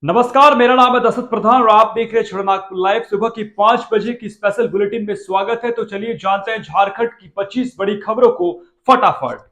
नमस्कार, मेरा नाम है दशरथ प्रधान और आप देख रहे हैं छड़नागपुर लाइव। सुबह की 5 बजे की स्पेशल बुलेटिन में स्वागत है। तो चलिए जानते हैं झारखंड की 25 बड़ी खबरों को फटाफट।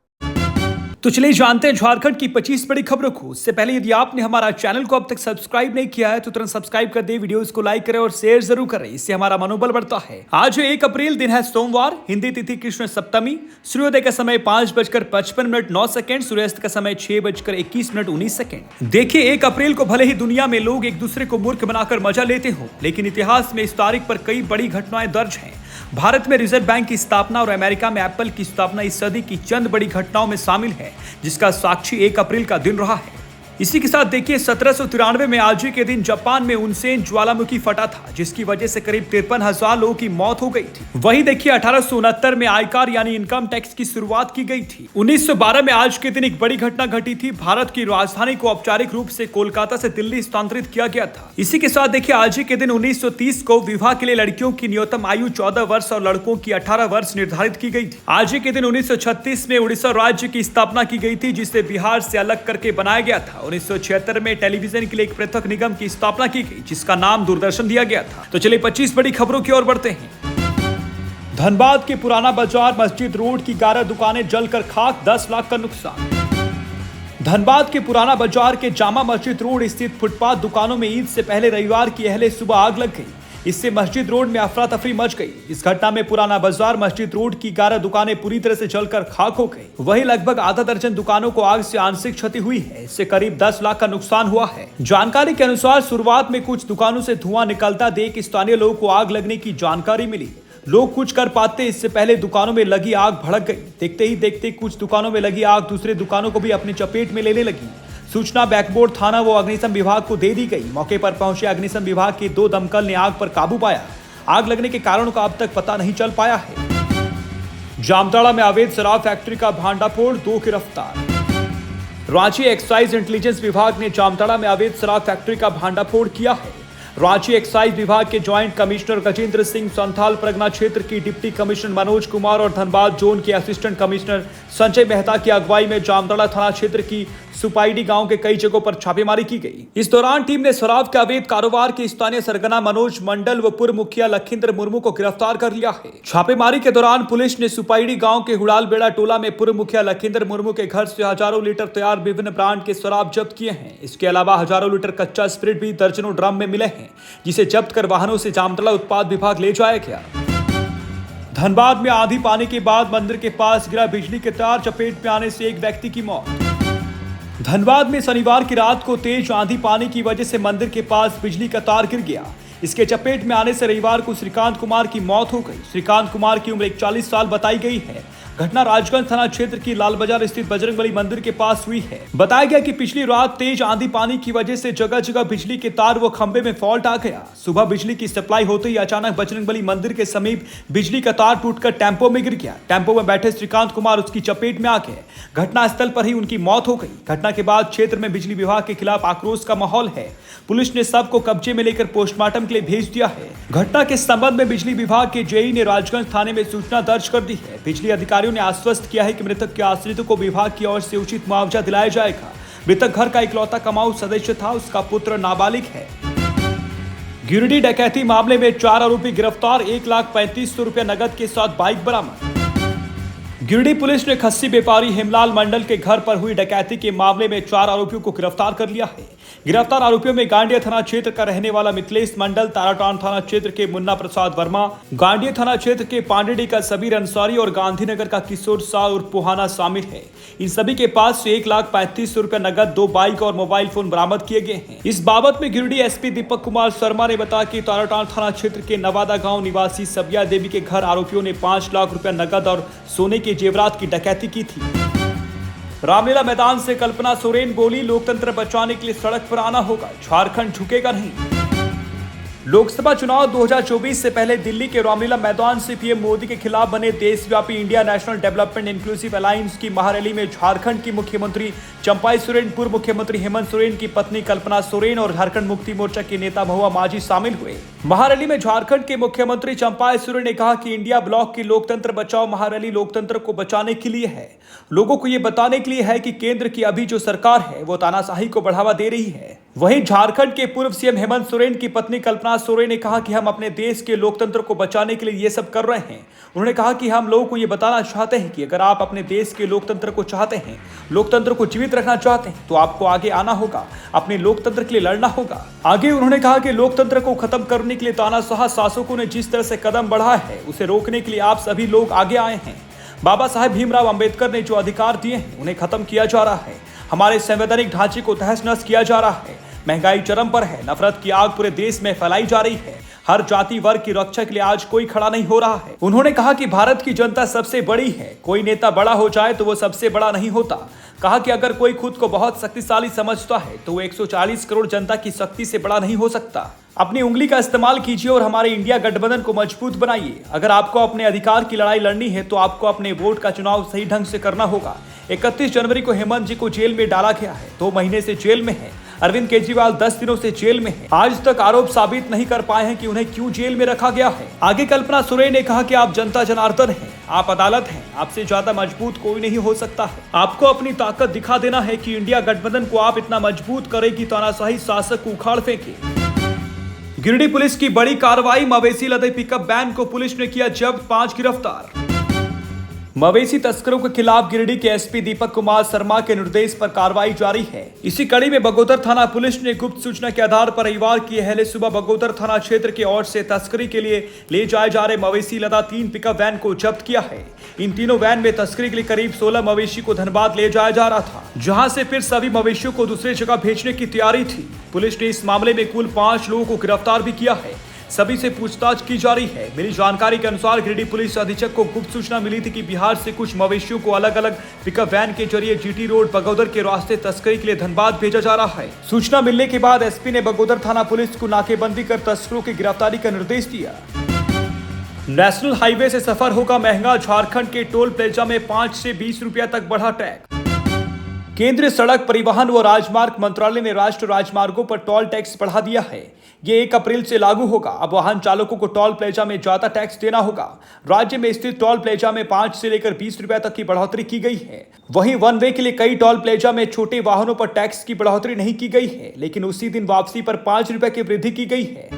तो चलिए जानते हैं झारखंड की 25 बड़ी खबरों को। उससे पहले यदि आपने हमारा चैनल को अब तक सब्सक्राइब नहीं किया है तो तुरंत सब्सक्राइब कर दे, वीडियोस को लाइक करें और शेयर जरूर करें, इससे हमारा मनोबल बढ़ता है। आज 1 अप्रैल, दिन है सोमवार, हिंदी तिथि कृष्ण सप्तमी। सूर्योदय का समय 5:55 सूर्यास्त का समय 6:21 देखिए, 1 अप्रैल को भले ही दुनिया में लोग एक दूसरे को मूर्ख बनाकर मजा लेते हो, लेकिन इतिहास में इस तारीख पर कई बड़ी घटनाएं दर्ज हैं। भारत में रिजर्व बैंक की स्थापना और अमेरिका में एप्पल की स्थापना इस सदी की चंद बड़ी घटनाओं में शामिल है, जिसका साक्षी 1 अप्रैल का दिन रहा है। इसी के साथ देखिए, 1793 में आज ही के दिन जापान में उनसेन ज्वालामुखी फटा था, जिसकी वजह से करीब 53,000 लोगों की मौत हो गई थी। वहीं देखिए, 1869 में आयकर यानी इनकम टैक्स की शुरुआत की गई थी। 1912 में आज के दिन एक बड़ी घटना घटी थी। भारत की राजधानी को औपचारिक रूप से कोलकाता से दिल्ली स्थानांतरित किया गया था। इसी के साथ देखिए, आज ही के दिन 1930 को विवाह के लिए लड़कियों की न्यूनतम आयु 14 वर्ष और लड़कों की 18 वर्ष निर्धारित की गई थी। आज ही के दिन 1936 में उड़ीसा राज्य की स्थापना की गई थी, जिसे बिहार से अलग करके बनाया गया था। 1976 में टेलीविजन के लिए एक पृथक निगम की स्थापना की गई, जिसका नाम दूरदर्शन दिया गया था। तो चलिए 25 बड़ी खबरों की ओर बढ़ते हैं। धनबाद के पुराना बाजार मस्जिद रोड की 11 दुकानें जलकर खाक, 10 लाख का नुकसान। धनबाद के पुराना बाजार के जामा मस्जिद रोड स्थित फुटपाथ दुकानों में ईद से पहले रविवार की अहले सुबह आग लग गई। इससे मस्जिद रोड में अफरा तफरी मच गई। इस घटना में पुराना बाजार मस्जिद रोड की 11 दुकानें पूरी तरह से जलकर खाक हो गई। वहीं लगभग आधा दर्जन दुकानों को आग से आंशिक क्षति हुई है। इससे करीब 10 लाख का नुकसान हुआ है। जानकारी के अनुसार शुरुआत में कुछ दुकानों से धुआं निकलता देख स्थानीय लोगों को आग लगने की जानकारी मिली। लोग कुछ कर पाते इससे पहले दुकानों में लगी आग भड़क गई। देखते ही देखते कुछ दुकानों में लगी आग दूसरे दुकानों को भी अपनी चपेट में लेने लगी। सूचना बैकबोर्ड थाना व अग्निशम विभाग को दे दी गई। मौके पर पहुंचे अग्निशम विभाग के 2 दमकल ने आग पर काबू पाया। आग लगने के कारणों का अब तक पता नहीं चल पाया है। जामताड़ा में अवैध शराब फैक्ट्री का भांडाफोड़, 2 गिरफ्तार। रांची एक्साइज इंटेलिजेंस विभाग ने जामताड़ा में अवैध शराब फैक्ट्री का भांडाफोड़ किया है। रांची एक्साइज विभाग के ज्वाइंट कमिश्नर गजेंद्र सिंह, संथाल परगना क्षेत्र की डिप्टी कमिश्नर मनोज कुमार और धनबाद जोन के असिस्टेंट कमिश्नर संजय मेहता की अगुवाई में जामताड़ा थाना क्षेत्र की सुपाइडी गांव के कई जगहों पर छापेमारी की गई। इस दौरान टीम ने शराब के अवैध कारोबार के स्थानीय सरगना मनोज मंडल व पूर्व मुखिया लखिंद्र मुर्मू को गिरफ्तार कर लिया है। छापेमारी के दौरान पुलिस ने सुपाइडी गांव के हुड़ालबेड़ा टोला में पूर्व मुखिया लखिंद्र मुर्मू के घर से हजारों लीटर तैयार विभिन्न ब्रांड के शराब जब्त किए हैं। इसके अलावा हजारों लीटर कच्चा स्प्रिट भी दर्जनों ड्रम में मिले हैं, जिसे जब्त कर वाहनों से जामताड़ा उत्पाद विभाग ले जाया गया। धनबाद में आंधी पानी के बाद मंदिर के पास गिरा बिजली के तार, चपेट में आने से एक व्यक्ति की मौत। धनबाद में शनिवार की रात को तेज आंधी पानी की वजह से मंदिर के पास बिजली का तार गिर गया। इसके चपेट में आने से रविवार को श्रीकांत कुमार की मौत हो गई। श्रीकांत कुमार की उम्र 41 साल बताई गई है। घटना राजगंज थाना क्षेत्र की लाल बाजार स्थित बजरंगबली मंदिर के पास हुई है। बताया गया कि पिछली रात तेज आंधी पानी की वजह से जगह जगह बिजली के तार व खंभे में फॉल्ट आ गया। सुबह बिजली की सप्लाई होते ही अचानक बजरंगबली मंदिर के समीप बिजली का तार टूटकर टेंपो में गिर गया। टेंपो में बैठे श्रीकांत कुमार उसकी चपेट में आ गए। घटनास्थल पर ही उनकी मौत हो गई। घटना के बाद क्षेत्र में बिजली विभाग के खिलाफ आक्रोश का माहौल है। पुलिस ने शव को कब्जे में लेकर पोस्टमार्टम के लिए भेज दिया है। घटना के संबंध में बिजली विभाग के जेई ने राजगंज थाने में सूचना दर्ज कर दी है। बिजली अधिकारियों ने आश्वस्त किया है कि मृतक के आश्रितों को विभाग की ओर से उचित मुआवजा दिलाया जाएगा। मृतक घर का इकलौता कमाऊ सदस्य था। उसका पुत्र नाबालिग है। गिरिडीह डकैती मामले में 4 आरोपी गिरफ्तार, 1,35,00,000 रुपया नगद के साथ बाइक बरामद। गिरिडीह पुलिस ने खस्सी व्यापारी हेमलाल मंडल के घर पर हुई डकैती के मामले में 4 आरोपियों को गिरफ्तार कर लिया है। गिरफ्तार आरोपियों में गांडिया थाना क्षेत्र का रहने वाला मिथिलेश मंडल, ताराटांड थाना क्षेत्र के मुन्ना प्रसाद वर्मा, गांडिया थाना क्षेत्र के पांडेडी का सबीर अंसारी और गांधीनगर का किशोर शाह और पोहाना शामिल है। इन सभी के पास से 1,35,00,000 रुपया नगद, 2 बाइक और मोबाइल फोन बरामद किए गए हैं। इस बाबत में गिरिडीह एसपी दीपक कुमार शर्मा ने बताया कि ताराटांड थाना क्षेत्र के नवादा गाँव निवासी सबिया देवी के घर आरोपियों ने 5 लाख रुपया नगद और सोने के जेवरात की डकैती की थी। रामलीला मैदान से कल्पना सोरेन बोली, लोकतंत्र बचाने के लिए सड़क पर आना होगा, झारखंड झुकेगा नहीं। लोकसभा चुनाव 2024 से पहले दिल्ली के रामलीला मैदान से पीएम मोदी के खिलाफ बने देशव्यापी India national development inclusive alliance की महारैली में झारखंड की मुख्यमंत्री चंपाई सोरेन, पूर्व मुख्यमंत्री हेमंत सोरेन की पत्नी कल्पना सोरेन और झारखंड मुक्ति मोर्चा के नेता महुआ माझी शामिल हुए। महारैली में झारखंड के मुख्यमंत्री चंपाई सोरेन ने कहा कि इंडिया ब्लॉक की लोकतंत्र बचाओ महारैली लोकतंत्र को बचाने के लिए है, लोगों को ये बताने के लिए है कि केंद्र की अभी जो सरकार है वो तानाशाही को बढ़ावा दे रही है। वहीं झारखंड के पूर्व सीएम हेमंत सोरेन की पत्नी कल्पना सोरेन ने कहा कि हम अपने देश के लोकतंत्र को बचाने के लिए ये सब कर रहे हैं। उन्होंने कहा कि हम लोगों को ये बताना चाहते हैं कि अगर आप अपने देश के लोकतंत्र को चाहते हैं, लोकतंत्र को जीवित रखना चाहते हैं, तो आपको आगे आना होगा, अपने लोकतंत्र के लिए लड़ना होगा। आगे उन्होंने कहा कि लोकतंत्र को खत्म करने के लिए तानाशाह शासकों ने जिस तरह से कदम बढ़ाया है, उसे रोकने के लिए आप सभी लोग आगे आए हैं। बाबा साहेब भीमराव अंबेडकर ने जो अधिकार दिए हैं, उन्हें खत्म किया जा रहा है। हमारे संवैधानिक ढांचे को तहस नहस किया जा रहा है। महंगाई चरम पर है। नफरत की आग पूरे देश में फैलाई जा रही है। हर जाति वर्ग की रक्षा के लिए आज कोई खड़ा नहीं हो रहा है। उन्होंने कहा कि भारत की जनता सबसे बड़ी है। कोई नेता बड़ा हो जाए तो वो सबसे बड़ा नहीं होता। कहा कि अगर कोई खुद को बहुत शक्तिशाली समझता है तो वो 140 करोड़ जनता की शक्ति से बड़ा नहीं हो सकता। अपनी उंगली का इस्तेमाल कीजिए और हमारे इंडिया गठबंधन को मजबूत बनाइए। अगर आपको अपने अधिकार की लड़ाई लड़नी है तो आपको अपने वोट का चुनाव सही ढंग से करना होगा। 31 जनवरी को हेमंत जी को जेल में डाला गया है। 2 महीने से जेल में है। अरविंद केजरीवाल 10 दिनों से जेल में है। आज तक आरोप साबित नहीं कर पाए हैं कि उन्हें क्यों जेल में रखा गया है। आगे कल्पना सोरेन ने कहा कि आप जनता जनार्दन हैं, आप अदालत हैं, आपसे ज्यादा मजबूत कोई नहीं हो सकता है। आपको अपनी ताकत दिखा देना है कि इंडिया गठबंधन को आप इतना मजबूत करें कि तानाशाही शासक को उखाड़ फेंके। गिरिडीह पुलिस की बड़ी कार्रवाई। मवेशी लदे पिकअप वैन को पुलिस ने किया जब्त, 5 गिरफ्तार। मवेशी तस्करों के खिलाफ गिरिडीह के एसपी दीपक कुमार शर्मा के निर्देश पर कार्रवाई जारी है। इसी कड़ी में बगोदर थाना पुलिस ने गुप्त सूचना के आधार पर रविवार की अहले सुबह बगोदर थाना क्षेत्र के ओर से तस्करी के लिए ले जाए जा रहे मवेशी लदा 3 पिकअप वैन को जब्त किया है। इन तीनों वैन में तस्करी के लिए करीब 16 मवेशी को धनबाद ले जाया जा रहा था, जहां से फिर सभी मवेशियों को दूसरी जगह भेजने की तैयारी थी। पुलिस ने इस मामले में कुल 5 लोगों को गिरफ्तार भी किया है। सभी से पूछताछ की जा रही है। मिली जानकारी के अनुसार गिरिडीह पुलिस अधीक्षक को गुप्त सूचना मिली थी कि बिहार से कुछ मवेशियों को अलग अलग पिकअप वैन के जरिए जीटी रोड बगोदर के रास्ते तस्करी के लिए धनबाद भेजा जा रहा है। सूचना मिलने के बाद एसपी ने बगोदर थाना पुलिस को नाकेबंदी कर तस्करों की गिरफ्तारी का निर्देश दिया। नेशनल हाईवे से सफर होगा महंगा। झारखंड के टोल प्लाजा में 5 से 20 रुपया तक बढ़ा टैक्स। केंद्रीय सड़क परिवहन व राजमार्ग मंत्रालय ने राष्ट्रीय राजमार्गों पर टोल टैक्स बढ़ा दिया है। ये 1 अप्रैल से लागू होगा। अब वाहन चालकों को टोल प्लाजा में ज्यादा टैक्स देना होगा। राज्य में स्थित टोल प्लाजा में 5 से लेकर 20 रुपए तक की बढ़ोतरी की गई है। वहीं वन वे के लिए कई टोल प्लाजा में छोटे वाहनों पर टैक्स की बढ़ोतरी नहीं की गई है, लेकिन उसी दिन वापसी पर 5 रुपए की वृद्धि की गई है।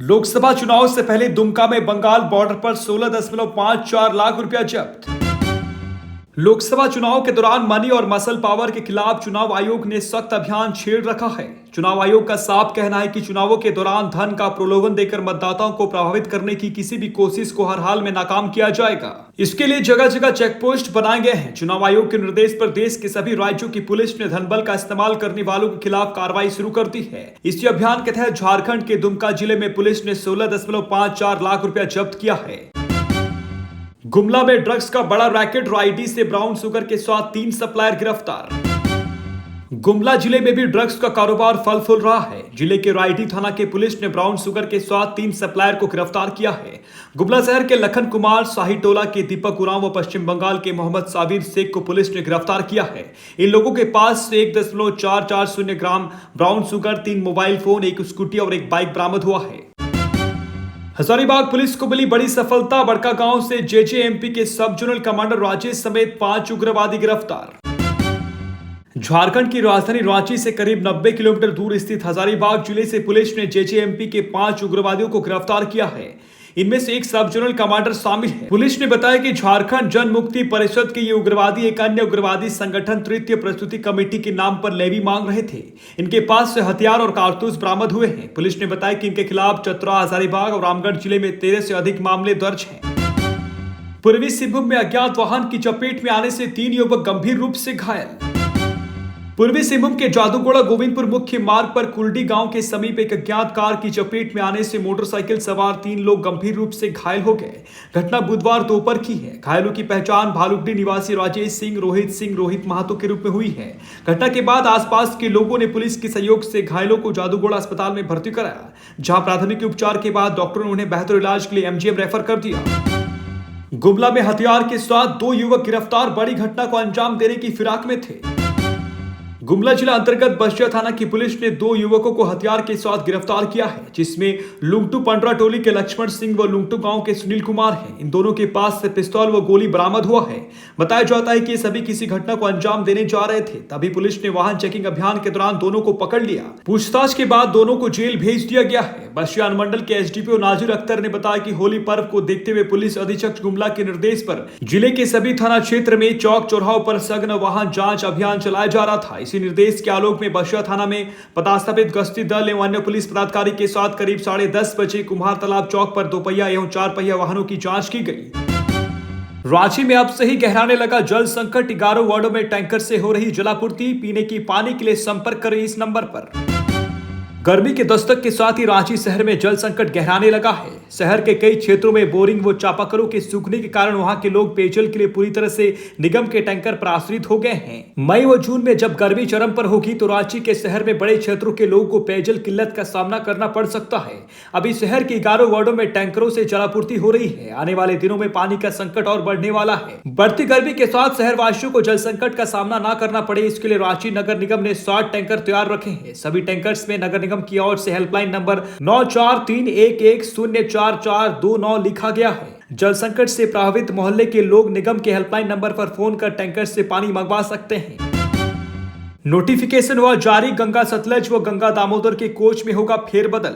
लोकसभा चुनाव से पहले दुमका में बंगाल बॉर्डर पर 16.54 लाख रुपया जब्त। लोकसभा चुनाव के दौरान मनी और मसल पावर के खिलाफ चुनाव आयोग ने सख्त अभियान छेड़ रखा है। चुनाव आयोग का साफ कहना है कि चुनावों के दौरान धन का प्रलोभन देकर मतदाताओं को प्रभावित करने की किसी भी कोशिश को हर हाल में नाकाम किया जाएगा। इसके लिए जगह जगह चेक पोस्ट बनाए गए हैं। चुनाव आयोग के निर्देश पर देश के सभी राज्यों की पुलिस ने धनबल का इस्तेमाल करने वालों के खिलाफ कार्रवाई शुरू कर दी है। इसी अभियान के तहत झारखंड के दुमका जिले में पुलिस ने 16.54 लाख रुपया जब्त किया है। गुमला में ड्रग्स का बड़ा रैकेट। रायडी से ब्राउन शुगर के साथ 3 सप्लायर गिरफ्तार। गुमला जिले में भी ड्रग्स का कारोबार फल फूल रहा है। जिले के रायडी थाना के पुलिस ने ब्राउन शुगर के साथ 3 सप्लायर को गिरफ्तार किया है। गुमला शहर के लखन कुमार, शाही टोला के दीपक उरांव व पश्चिम बंगाल के मोहम्मद साबिर शेख को पुलिस ने गिरफ्तार किया है। इन लोगों के पास से 1.440 gram brown sugar, 3 mobile phone, 1 scooty और 1 बाइक बरामद हुआ है। हजारीबाग पुलिस को मिली बड़ी सफलता। बड़का गांव से जेजेएमपी के सब जोनल कमांडर राजेश समेत 5 उग्रवादी गिरफ्तार। झारखंड की राजधानी रांची से करीब 90 किलोमीटर दूर स्थित हजारीबाग जिले से पुलिस ने जेजेएमपी के 5 उग्रवादियों को गिरफ्तार किया है। इनमें से एक सब जोनल कमांडर शामिल है। पुलिस ने बताया कि झारखंड जन मुक्ति परिषद के ये उग्रवादी एक अन्य उग्रवादी संगठन तृतीय प्रस्तुति कमेटी के नाम पर लेवी मांग रहे थे। इनके पास से हथियार और कारतूस बरामद हुए हैं। पुलिस ने बताया कि इनके खिलाफ चतरा, हजारीबाग और रामगढ़ जिले में 13 से अधिक मामले दर्ज हैं। पूर्वी सिंहभूम में अज्ञात वाहन की चपेट में आने से 3 युवक गंभीर रूप से घायल। पूर्वी सिंहभूम के जादूगोड़ा गोविंदपुर मुख्य मार्ग पर कुलडी गांव के समीप एक अज्ञात कार की चपेट में आने से मोटरसाइकिल सवार 3 लोग गंभीर रूप से घायल हो गए। घटना बुधवार दोपहर की है। घायलों की पहचान भालुकडी निवासी राजेश सिंह, रोहित महतो के रूप में हुई है। घटना के बाद आसपास के लोगों ने पुलिस के सहयोग से घायलों को जादूगोड़ा अस्पताल में भर्ती कराया, जहां प्राथमिक उपचार के बाद डॉक्टरों ने उन्हें बेहतर इलाज के लिए एमजीएम रेफर कर दिया। गुमला में हथियार के साथ 2 युवक गिरफ्तार। बड़ी घटना को अंजाम देने की फिराक में थे। गुमला जिला अंतर्गत बसिया थाना की पुलिस ने 2 युवकों को हथियार के साथ गिरफ्तार किया है, जिसमें लुंगटू पंडरा टोली के लक्ष्मण सिंह व लुंगटू गांव के सुनील कुमार हैं। इन दोनों के पास से पिस्तौल व गोली बरामद हुआ है। बताया जाता है कि सभी किसी घटना को अंजाम देने जा रहे थे, तभी पुलिस ने वाहन चेकिंग अभियान के दौरान दोनों को पकड़ लिया। पूछताछ के बाद दोनों को जेल भेज दिया गया है। बसिया अनुमंडल के एसडीपीओ नाजिर अख्तर ने बताया कि होली पर्व को देखते हुए पुलिस अधीक्षक गुमला के निर्देश पर जिले के सभी थाना क्षेत्र में चौक चौराहों पर सघन वाहन जांच अभियान चलाया जा रहा था। इसी निर्देश के आलोक में बसिया थाना में पदस्थापित गश्ती दल एवं अन्य पुलिस पदाधिकारी के साथ करीब 10:30 बजे कुम्हार तालाब चौक पर 2 पहिया एवं 4 पहिया वाहनों की जांच की गई। रांची में अब से ही गहराने लगा जल संकट। 11 वार्डों में टैंकर से हो रही जलापूर्ति। पीने की पानी के लिए संपर्क करें इस नंबर पर। गर्मी के दस्तक के साथ ही रांची शहर में जल संकट गहराने लगा है। शहर के कई क्षेत्रों में बोरिंग व चापाकलों के सूखने के कारण वहां के लोग पेयजल के लिए पूरी तरह से निगम के टैंकर पर आश्रित हो गए हैं। मई व जून में जब गर्मी चरम पर होगी तो रांची के शहर में बड़े क्षेत्रों के लोगों को पेयजल किल्लत का सामना करना पड़ सकता है। अभी शहर के 11 वार्डों में टैंकरों से जलापूर्ति हो रही है। आने वाले दिनों में पानी का संकट और बढ़ने वाला है। बढ़ती गर्मी के साथ शहर वासियों को जल संकट का सामना न करना पड़े, इसके लिए रांची नगर निगम ने 60 टैंकर तैयार रखे हैं। सभी टैंकर्स में नगर निगम की ओर से हेल्पलाइन नंबर 9431104429 लिखा गया है। जल संकट से प्रभावित मोहल्ले के लोग निगम के हेल्पलाइन नंबर पर फोन कर टैंकर से पानी मंगवा सकते हैं। नोटिफिकेशन हुआ जारी। गंगा सतलज व गंगा दामोदर के कोच में होगा फेरबदल।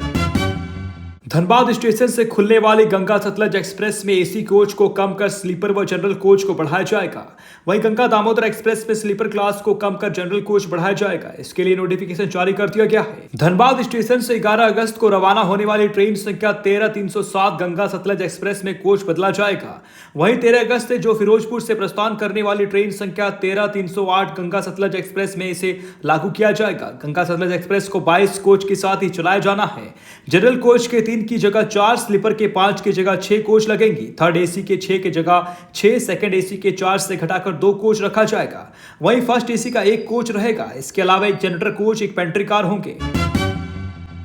धनबाद स्टेशन से खुलने वाली गंगा सतलज एक्सप्रेस में एसी कोच को कम कर स्लीपर व जनरल कोच को बढ़ाया जाएगा। वहीं गंगा दामोदर एक्सप्रेस में स्लीपर क्लास को कम कर जनरल कोच बढ़ाया जाएगा। इसके लिए नोटिफिकेशन जारी कर दिया गया है। धनबाद स्टेशन से 11 अगस्त को रवाना होने वाली ट्रेन संख्या 13307 गंगा सतलज एक्सप्रेस में कोच बदला जाएगा। वहीं 13 अगस्त से जो फिरोजपुर से प्रस्थान करने वाली ट्रेन संख्या 13308 गंगा सतलज एक्सप्रेस में इसे लागू किया जाएगा। गंगा सतलज एक्सप्रेस को 22 कोच के साथ ही चलाया जाना है। जनरल कोच के 3 की जगह 4, स्लीपर के 5 की जगह 6 कोच लगेंगी। थर्ड एसी के 6 की जगह 6, सेकंड एसी के 4 से घटाकर 2 कोच रखा जाएगा। वहीं फर्स्ट एसी का 1 कोच रहेगा। इसके अलावा एक जनरेटर कोच, एक पेंट्री कार होंगे।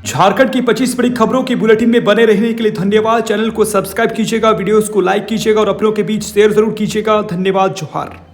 झारखंड की 25 बड़ी खबरों की बुलेटिन में बने रहने के लिए धन्यवाद। चैनल को सब्सक्राइब कीजिएगा, वीडियोस को लाइक कीजिएगा और अपनों के बीच शेयर जरूर कीजिएगा। धन्यवाद। जोहार।